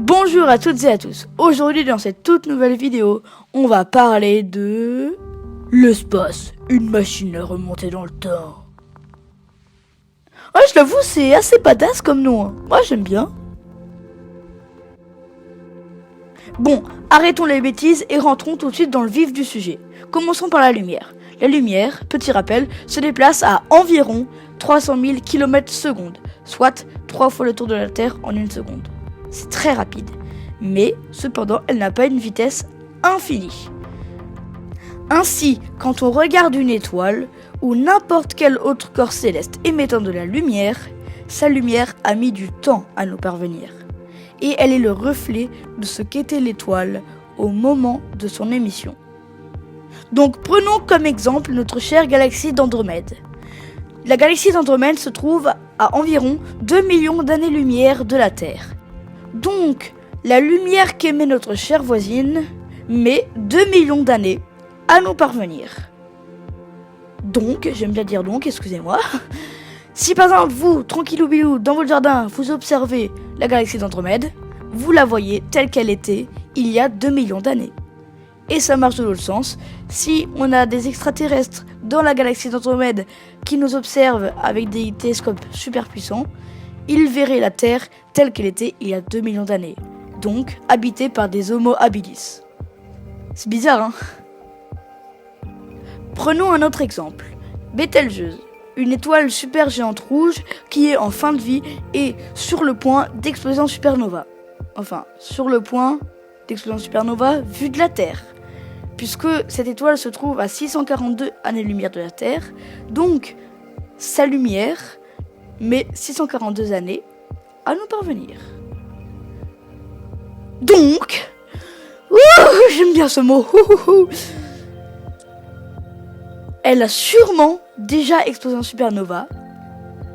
Bonjour à toutes et à tous. Aujourd'hui dans cette toute nouvelle vidéo, on va parler de l'espace, une machine à remonter dans le temps. Ouais, je l'avoue, c'est assez badass comme nom, hein. Moi j'aime bien. Bon, arrêtons les bêtises et rentrons tout de suite dans le vif du sujet. Commençons par la lumière. La lumière, petit rappel, se déplace à environ 300 000 km/s, soit 3 fois le tour de la Terre en une seconde. C'est très rapide, mais cependant elle n'a pas une vitesse infinie. Ainsi, quand on regarde une étoile ou n'importe quel autre corps céleste émettant de la lumière, sa lumière a mis du temps à nous parvenir. Et elle est le reflet de ce qu'était l'étoile au moment de son émission. Donc prenons comme exemple notre chère galaxie d'Andromède. La galaxie d'Andromède se trouve à environ 2 millions d'années-lumière de la Terre. Donc, la lumière qu'émet notre chère voisine met 2 millions d'années à nous parvenir. Donc, j'aime bien dire donc, excusez-moi. Si par exemple vous, tranquillou bilou, dans votre jardin, vous observez la galaxie d'Andromède, vous la voyez telle qu'elle était il y a 2 millions d'années. Et ça marche de l'autre sens. Si on a des extraterrestres dans la galaxie d'Andromède qui nous observent avec des télescopes super puissants, ils verraient la Terre telle qu'elle était il y a 2 millions d'années. Donc habitée par des Homo habilis. C'est bizarre, hein? Prenons un autre exemple. Bételgeuse, une étoile super géante rouge qui est en fin de vie et sur le point d'exploser en supernova. Enfin, sur le point d'exploser en supernova vu de la Terre. Puisque cette étoile se trouve à 642 années-lumière de la Terre, donc sa lumière met 642 années à nous parvenir. Donc, j'aime bien ce mot, elle a sûrement déjà explosé en supernova,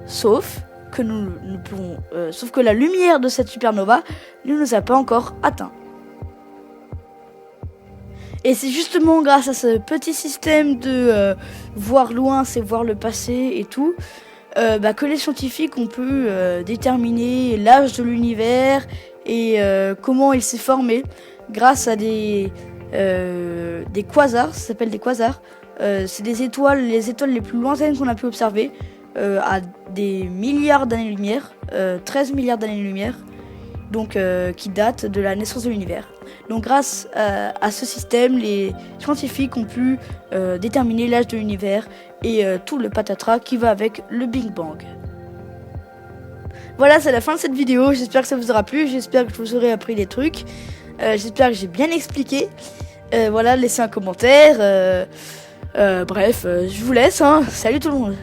sauf que sauf que la lumière de cette supernova ne nous a pas encore atteint. Et c'est justement grâce à ce petit système de voir loin, c'est voir le passé et tout, que les scientifiques ont pu déterminer l'âge de l'univers et comment il s'est formé grâce à des quasars, ça s'appelle des quasars. C'est les étoiles les plus lointaines qu'on a pu observer à des milliards d'années-lumière, 13 milliards d'années-lumière, donc qui datent de la naissance de l'univers. Donc grâce à ce système, les scientifiques ont pu déterminer l'âge de l'univers et tout le patatras qui va avec le Big Bang. Voilà, c'est la fin de cette vidéo. J'espère que ça vous aura plu, j'espère que je vous aurai appris des trucs, j'espère que j'ai bien expliqué. Voilà, laissez un commentaire. Bref, je vous laisse, hein. Salut tout le monde.